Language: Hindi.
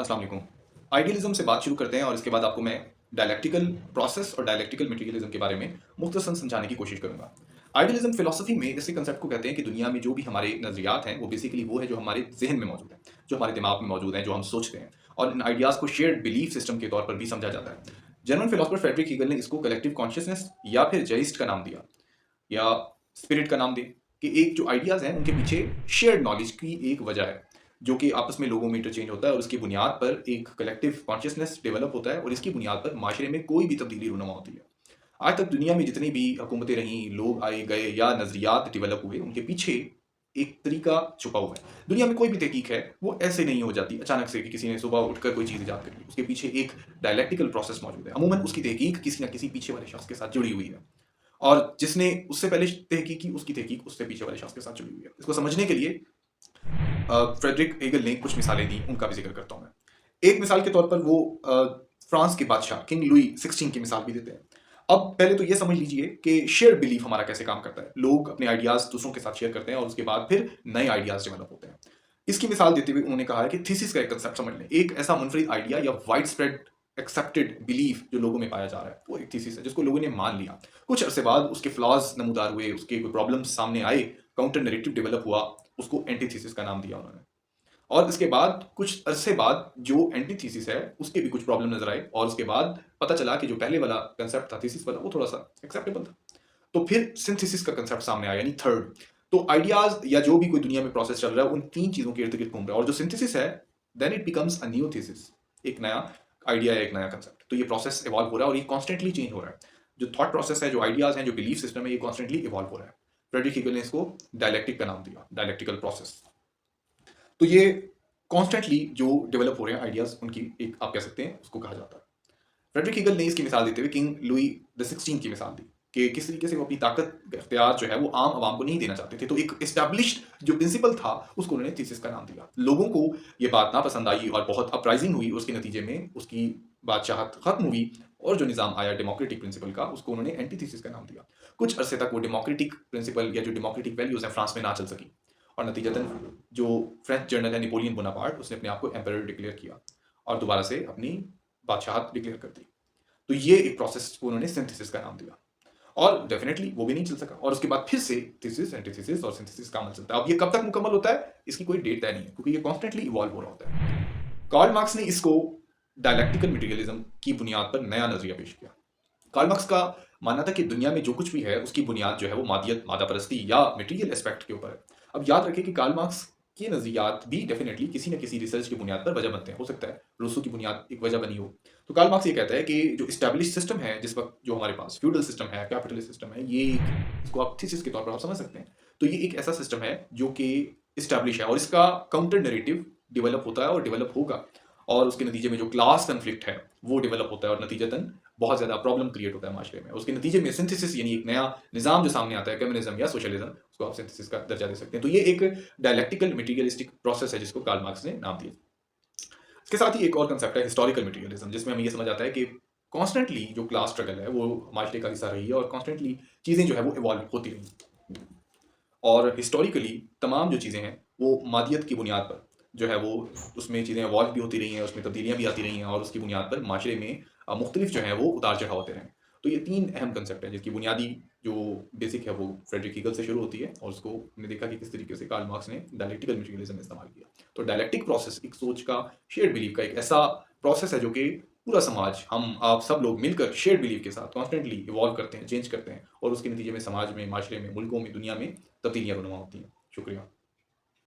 अस्सलाम वालेकुम। आइडियलिज्म से बात शुरू करते हैं और इसके बाद आपको मैं डायलेक्टिकल प्रोसेस और डायलेक्टिकल मटेरियलिज्म के बारे में मुख्तसर समझाने की कोशिश करूंगा। आइडियलिज्म फिलॉसफी में इसी कंसेप्ट को कहते हैं कि दुनिया में जो भी हमारे नजरियात हैं वो बेसिकली वो है जो हमारे जहन में मौजूद है, जो हमारे दिमाग में मौजूद है, जो हम सोचते हैं, और इन आइडियाज को शेयर्ड बिलीफ सिस्टम के तौर पर भी समझा जाता है। जर्मन फिलोसफर फ्रेडरिक हीगल ने इसको कलेक्टिव कॉन्शियसनेस या फिर जइस्ट का नाम दिया, या स्पिरिट का नाम दें, कि एक जो आइडियाज हैं उनके पीछे शेयर्ड नॉलेज की एक वजह है जो कि आपस में लोगों में इंटरचेंज होता है और उसकी बुनियाद पर एक कलेक्टिव कॉन्शियसनेस डेवलप होता है और इसकी बुनियाद पर माशरे में कोई भी तब्दीली रूनुमा होती है। आज तक दुनिया में जितनी भी हुकूमतें रहीं, लोग आए गए या नजरियात डेवलप हुए, उनके पीछे एक तरीका छुपा हुआ है। दुनिया में कोई भी तहकीक है वो ऐसे नहीं हो जाती अचानक से कि किसी ने सुबह उठकर कोई चीज़ ईजाद कर ली। उसके पीछे एक डायलेक्टिकल प्रोसेस मौजूद है। अमूमन उसकी तहकीक किसी न किसी पीछे वाले शख्स के साथ जुड़ी हुई है, और जिसने उससे पहले तहकीक की उसकी तहकीक उससे पीछे वाले शख्स के साथ जुड़ी हुई है। इसको समझने के लिए फ्रेडरिक हेगल ने कुछ मिसालें दी, उनका भी जिक्र करता हूं मैं। एक मिसाल के तौर पर वो फ्रांस के बादशाह किंग लुई 16 की मिसाल भी देते हैं। अब पहले तो ये समझ लीजिए कि शेयर बिलीफ हमारा कैसे काम करता है। लोग अपने आइडियाज दूसरों के साथ शेयर करते हैं और उसके बाद फिर नए आइडियाज डेवलप होते हैं। इसकी मिसाल देते हुए उन्होंने कहा है कि थीसिस का एक कंसेप्ट समझ लें। एक ऐसा मुनफरिद आइडिया या वाइड स्प्रेड एक्सेप्टेड बिलीफ जो लोगों में पाया जा रहा है, वो एक थीसिस है जिसको लोगों ने मान लिया। कुछ अरसे बाद उसके फ्लॉज नमूदार हुए, उसके प्रॉब्लम्स सामने आए, काउंटर नैरेटिव डेवलप हुआ, उसको एंटीथीसिस का नाम दिया उन्होंने। और इसके बाद कुछ अरसे बाद जो एंटीथीसिस है उसके भी कुछ प्रॉब्लम नजर आए, और उसके बाद पता चला कि जो पहले वाला कंसेप्ट था थीसिस वाला वो थोड़ा सा एक्सेप्टेबल था। तो फिर सिंथेसिस का कंसेप्ट सामने आया, यानी थर्ड। तो आइडियाज या जो भी कोई दुनिया में प्रोसेस चल रहा है उन तीन चीजों के इर्द गिर्द घूम रहा है, और जो सिंथेसिस है then it becomes a new thesis, एक नया आइडिया है, एक नया कंसेप्ट। तो ये प्रोसेस इवॉल्व हो रहा है और ये कॉन्स्टेंटली चेंज हो रहा है। जो थॉट प्रोसेस है, जो आइडियाज हैं, जो बिलीफ सिस्टम है, ये कॉन्स्टेंटली इवॉल्व हो रहा है। फ्रेडरिक हीगल ने इसको डायलेक्टिक का नाम दिया, डायलेक्टिकल प्रोसेस। तो ये कॉन्स्टेंटली जो डेवलप हो रहे हैं आइडियाज, उनकी एक आप कह सकते हैं उसको कहा जाता है। फ्रेडरिक हीगल ने इसकी मिसाल देते हुए किंग लुई द 16 की मिसाल दी कि किस तरीके से वो अपनी ताकत इख्तियार जो है वो आम आवाम को नहीं देना चाहते थे। तो एक एस्टैब्लिश्ड जो प्रिंसिपल था उसको उन्होंने थीसिस का नाम दिया। लोगों को ये बात ना पसंद आई और बहुत अपराइजिंग हुई। उसके नतीजे में उसकी बादशाहत खत्म हुई और जो निज़ाम आया डेमोक्रेटिक प्रिंसिपल का, उसको उन्होंने एंटीथीसिस का नाम दिया। कुछ अरसे तक वो डेमोक्रेटिक प्रिंसिपल या जो डेमोक्रेटिक वैल्यूज हैं फ्रांस में ना चल सकी, और नतीजतन जो फ्रेंच जनरल है नेपोलियन बोनापार्ट, उसने अपने आप को एम्परर डिक्लेयर किया और दोबारा से अपनी बादशाहत डिक्लेयर कर दी। तो ये एक प्रोसेस को उन्होंने सिंथेसिस का नाम दिया, और डेफिनेटली वो भी नहीं चल सका, और उसके बाद फिर से थीसिस, एंटीथीसिस और सिंथेसिस का अमल चलता है। अब ये कब तक मुकम्मल होता है इसकी कोई डेट तय नहीं है, क्योंकि ये कॉन्स्टेंटली इवॉल्व हो रहा होता है। कार्ल मार्क्स ने इसको डायलेक्टिकल मटेरियलिज्म की बुनियाद पर नया नजरिया पेश किया। कार्ल मार्क्स का मानना था कि दुनिया में जो कुछ भी है उसकी बुनियाद जो है वो मादियत, मादा परस्ती या मटेरियल एस्पेक्ट के ऊपर है। अब याद रखें कि कार्ल मार्क्स के नजरियात भी डेफिनेटली किसी न किसी रिसर्च की बुनियाद पर वजह बनते हैं। हो सकता है रूसो की बुनियाद एक वजह बनी हो। तो कार्ल मार्क्स ये कहता है कि जो इस्टेब्लिश सिस्टम है, जिस वक्त जो हमारे पास फ्यूडल सिस्टम है, कैपिटलिस्ट सिस्टम है, ये इसको आप थीसिस के तौर पर आप समझ सकते हैं। तो ये एक ऐसा सिस्टम है जो कि इस्टेब्लिश है और इसका काउंटर नैरेटिव डेवलप होता है और डेवलप होगा, और उसके नतीजे में जो क्लास कन्फ्लिक्ट है वो डेवलप होता है और नतीजतन बहुत ज़्यादा प्रॉब्लम क्रिएट होता है माशरे में। उसके नतीजे में सिंथेसिस यानी एक नया निज़ाम जो सामने आता है, कम्युनिज्म या सोशलिज्म, उसको आप सिंथेसिस का दर्जा दे सकते हैं। तो ये एक डायलेक्टिकल मटेरियलिस्टिक प्रोसेस है जिसको कार्ल मार्क्स ने नाम दिया। इसके साथ ही एक और कंसेप्ट है हिस्टोरिकल मटेरियलिज्म, जिसमें हमें ये समझ आता है कि कॉन्स्टेंटली जो क्लास स्ट्रगल है वो माशरे का हिस्सा रही है और कॉन्स्टेंटली चीज़ें जो है वो इवॉल्व होती रही, और हिस्टोरिकली तमाम जो चीज़ें हैं वो मादियत की बुनियाद पर जो है वो उसमें चीज़ें इवॉल्व भी होती रही हैं, उसमें तब्दीलियाँ भी आती रही हैं, और उसकी बुनियाद पर माशरे में मुख्तलिफ जो हैं वो उतार चढ़ाव होते रहे। तो ये तीन अहम कंसेप्ट हैं जिसकी बुनियादी जो बेसिक है वो फ्रेडरिक हीगल से शुरू होती है, और उसको हमने देखा कि किस तरीके से कार्ल मार्क्स ने डायलेक्टिकल मटेरियलिज्म में इस्तेमाल किया। तो डायलेक्टिक प्रोसेस एक सोच का, शेयर्ड बिलीफ का एक ऐसा प्रोसेस है जो कि पूरा समाज, हम आप सब लोग मिलकर शेयर्ड बिलीफ के साथ कॉन्स्टेंटली इवॉल्व करते हैं, चेंज करते हैं, और उसके नतीजे में समाज में, माशरे में, मुल्कों में, दुनिया में तब्दीलियाँ रूनुमा होती हैं। शुक्रिया।